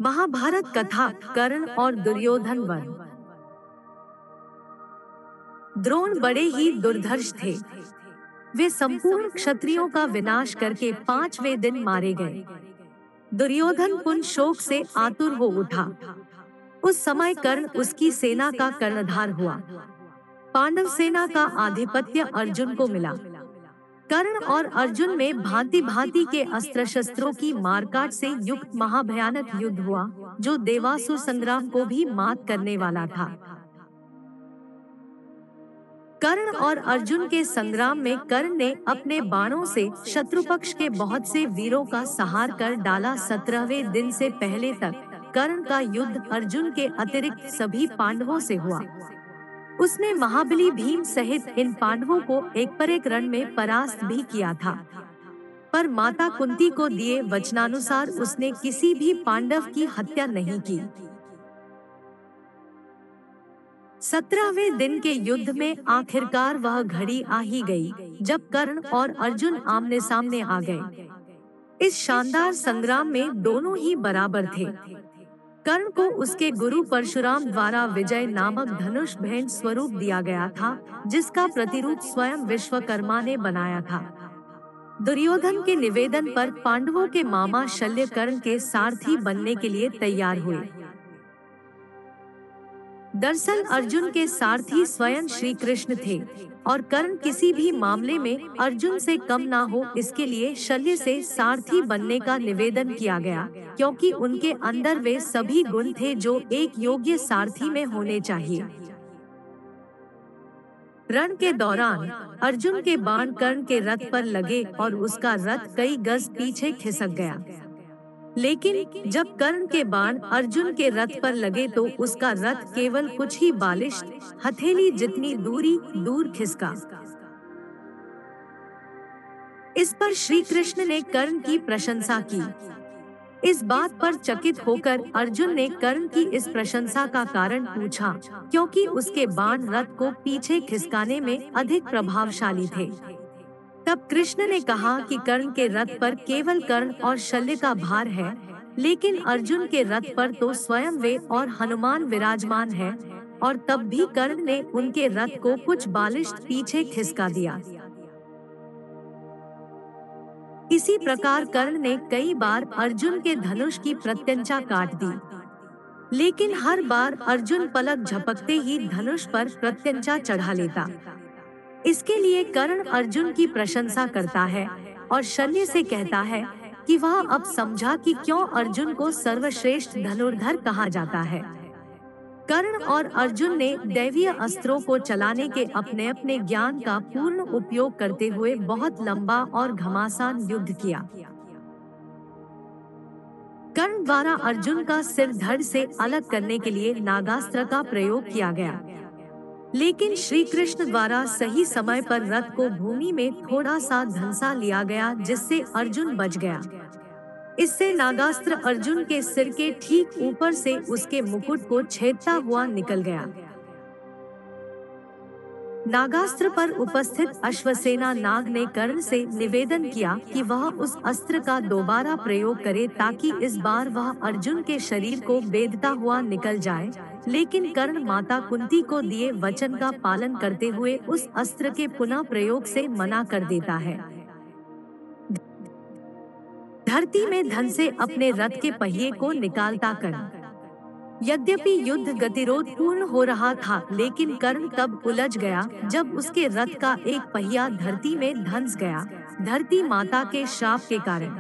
महाभारत कथा कर्ण और दुर्योधन वध। द्रोण बड़े ही दुर्धर्ष थे। वे संपूर्ण क्षत्रियों का विनाश करके 5वें दिन मारे गए। दुर्योधन पुन शोक से आतुर हो उठा। उस समय कर्ण उसकी सेना का कर्णधार हुआ। पांडव सेना का आधिपत्य अर्जुन को मिला। कर्ण और अर्जुन में भांति भांति के अस्त्र शस्त्रों की मारकाट से युक्त महाभयानक युद्ध हुआ, जो देवासुर संग्राम को भी मात करने वाला था। कर्ण और अर्जुन के संग्राम में कर्ण ने अपने बाणों से शत्रु पक्ष के बहुत से वीरों का संहार कर डाला। 17वें दिन से पहले तक कर्ण का युद्ध अर्जुन के अतिरिक्त सभी पांडवों से हुआ। उसने महाबली भीम सहित इन पांडवों को एक पर एक रण में परास्त भी किया था, पर माता कुंती को दिए वचनानुसार उसने किसी भी पांडव की हत्या नहीं की। 17वें दिन के युद्ध में आखिरकार वह घड़ी आ ही गई, जब कर्ण और अर्जुन आमने सामने आ गए। इस शानदार संग्राम में दोनों ही बराबर थे। कर्ण को उसके गुरु परशुराम द्वारा विजय नामक धनुष भेंट स्वरूप दिया गया था, जिसका प्रतिरूप स्वयं विश्वकर्मा ने बनाया था। दुर्योधन के निवेदन पर पांडवों के मामा शल्य कर्ण के सारथी बनने के लिए तैयार हुए। दरअसल अर्जुन के सारथी स्वयं श्री कृष्ण थे और कर्ण किसी भी मामले में अर्जुन से कम ना हो, इसके लिए शल्य से सारथी बनने का निवेदन किया गया, क्योंकि उनके अंदर वे सभी गुण थे जो एक योग्य सारथी में होने चाहिए। रण के दौरान अर्जुन के बाण कर्ण के रथ पर लगे और उसका रथ कई गज पीछे खिसक गया। लेकिन जब कर्ण के बाण अर्जुन के रथ पर लगे तो उसका रथ केवल कुछ ही बालिश्त हथेली जितनी दूरी दूर खिसका। इस पर श्री कृष्ण ने कर्ण की प्रशंसा की। इस बात पर चकित होकर अर्जुन ने कर्ण की इस प्रशंसा का कारण पूछा, क्योंकि उसके बाण रथ को पीछे खिसकाने में अधिक प्रभावशाली थे। तब कृष्ण ने कहा कि कर्ण के रथ पर केवल कर्ण और शल्य का भार है, लेकिन अर्जुन के रथ पर तो स्वयं वे और हनुमान विराजमान है, और तब भी कर्ण ने उनके रथ को कुछ बालिश्त पीछे खिसका दिया। इसी प्रकार कर्ण ने कई बार अर्जुन के धनुष की प्रत्यंचा काट दी, लेकिन हर बार अर्जुन पलक झपकते ही धनुष पर प्रत्यंचा चढ़ा लेता। इसके लिए कर्ण अर्जुन की प्रशंसा करता है और शल्य से कहता है कि वह अब समझा कि क्यों अर्जुन को सर्वश्रेष्ठ धनुर्धर कहा जाता है। कर्ण और अर्जुन ने दैवीय अस्त्रों को चलाने के अपने अपने ज्ञान का पूर्ण उपयोग करते हुए बहुत लंबा और घमासान युद्ध किया। कर्ण द्वारा अर्जुन का सिर धड़ से अलग करने के लिए नागास्त्र का प्रयोग किया गया, लेकिन श्री कृष्ण द्वारा सही समय पर रथ को भूमि में थोड़ा सा धंसा लिया गया, जिससे अर्जुन बच गया। इससे नागास्त्र अर्जुन के सिर के ठीक ऊपर से उसके मुकुट को छेदता हुआ निकल गया। नागास्त्र पर उपस्थित अश्वसेना नाग ने कर्ण से निवेदन किया कि वह उस अस्त्र का दोबारा प्रयोग करे, ताकि इस बार वह अर्जुन के शरीर को बेधता हुआ निकल जाए। लेकिन कर्ण माता कुंती को दिए वचन का पालन करते हुए उस अस्त्र के पुनः प्रयोग से मना कर देता है। धरती में धन से अपने रथ के पहिए को निकालता कर्ण। यद्यपि युद्ध गतिरोध पूर्ण हो रहा था, लेकिन कर्ण तब उलझ गया जब उसके रथ का एक पहिया धरती में धंस गया। धरती माता के श्राप के कारण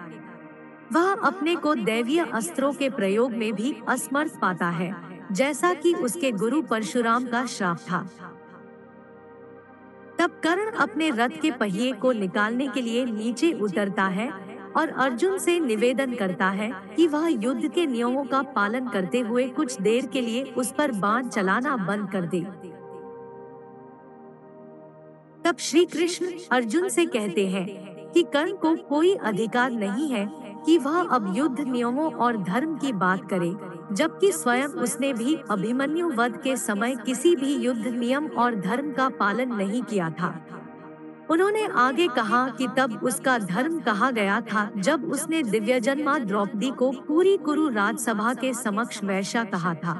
वह अपने को दैवीय अस्त्रों के प्रयोग में भी असमर्थ पाता है, जैसा कि उसके गुरु परशुराम का श्राप था। तब कर्ण अपने रथ के पहिए को निकालने के लिए नीचे उतरता है और अर्जुन से निवेदन करता है कि वह युद्ध के नियमों का पालन करते हुए कुछ देर के लिए उस पर बाण चलाना बंद कर दे। तब श्री कृष्ण अर्जुन से कहते हैं कि कर्ण को कोई अधिकार नहीं है कि वह अब युद्ध नियमों और धर्म की बात करे, जबकि स्वयं उसने भी अभिमन्यु वध के समय किसी भी युद्ध नियम और धर्म का पालन नहीं किया था। उन्होंने आगे कहा कि तब उसका धर्म कहा गया था जब उसने दिव्यजन्मा द्रौपदी को पूरी कुरु राजसभा के समक्ष वैश्या कहा था।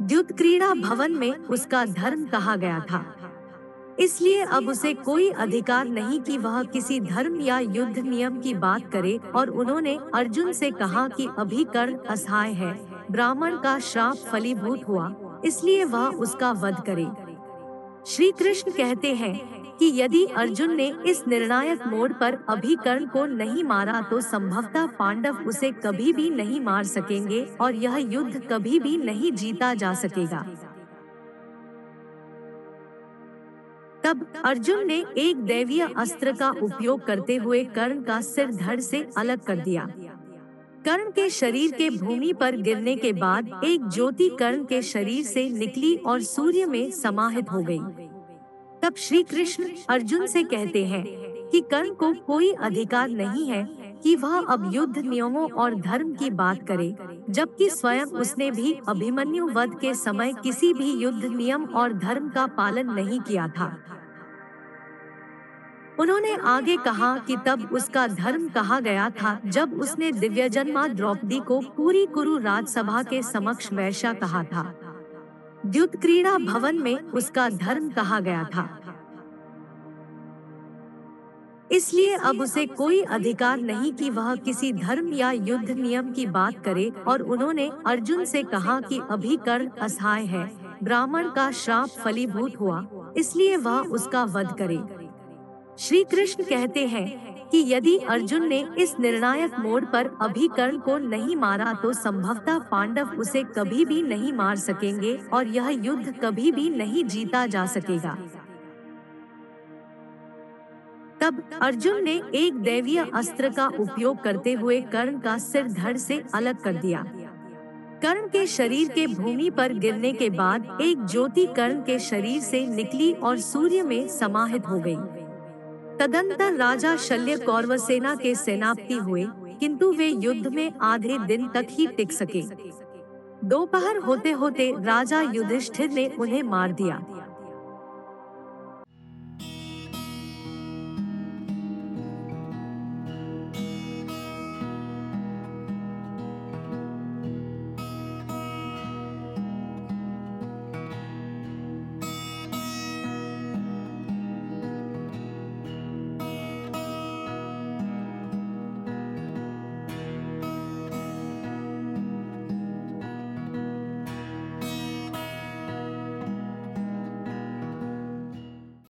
द्युत क्रीड़ा भवन में उसका धर्म कहा गया था। इसलिए अब उसे कोई अधिकार नहीं कि वह किसी धर्म या युद्ध नियम की बात करे, और उन्होंने अर्जुन से कहा कि अभी कर्ण असहाय है, ब्राह्मण का श्राप फलीभूत हुआ, इसलिए वह उसका वध करे। श्री कृष्ण कहते हैं कि यदि अर्जुन ने इस निर्णायक मोड़ पर अभी कर्ण को नहीं मारा तो संभवतः पांडव उसे कभी भी नहीं मार सकेंगे और यह युद्ध कभी भी नहीं जीता जा सकेगा। तब अर्जुन ने एक दैवीय अस्त्र का उपयोग करते हुए कर्ण का सिर धड़ से अलग कर दिया। कर्ण के शरीर के भूमि पर गिरने के बाद एक ज्योति कर्ण के शरीर से निकली और सूर्य में समाहित हो गई। तब श्री कृष्ण अर्जुन से कहते हैं कि कर्ण को कोई अधिकार नहीं है कि वह अब युद्ध नियमों और धर्म की बात करे, जबकि स्वयं उसने भी अभिमन्यु वध के समय किसी भी युद्ध नियम और धर्म का पालन नहीं किया था। उन्होंने आगे कहा कि तब उसका धर्म कहा गया था जब उसने दिव्यजन्मा द्रौपदी को पूरी कुरु राजसभा के समक्ष वैश्या कहा था। द्युत क्रीड़ा भवन में उसका धर्म कहा गया था। इसलिए अब उसे कोई अधिकार नहीं कि वह किसी धर्म या युद्ध नियम की बात करे, और उन्होंने अर्जुन से कहा कि अभी कर्ण असहाय है, ब्राह्मण का श्राप फलीभूत हुआ, इसलिए वह उसका वध करे। श्री कृष्ण कहते हैं कि यदि अर्जुन ने इस निर्णायक मोड़ पर अभी कर्ण को नहीं मारा तो संभवतः पांडव उसे कभी भी नहीं मार सकेंगे और यह युद्ध कभी भी नहीं जीता जा सकेगा। तब अर्जुन ने एक दैवीय अस्त्र का उपयोग करते हुए कर्ण का सिर धड़ से अलग कर दिया। कर्ण के शरीर के भूमि पर गिरने के बाद एक ज्योति कर्ण के शरीर से निकली और सूर्य में समाहित हो गई। तदंतर राजा शल्य कौरव सेना के सेनापति हुए, किंतु वे युद्ध में आधे दिन तक ही टिक सके। दोपहर होते होते राजा युधिष्ठिर ने उन्हें मार दिया।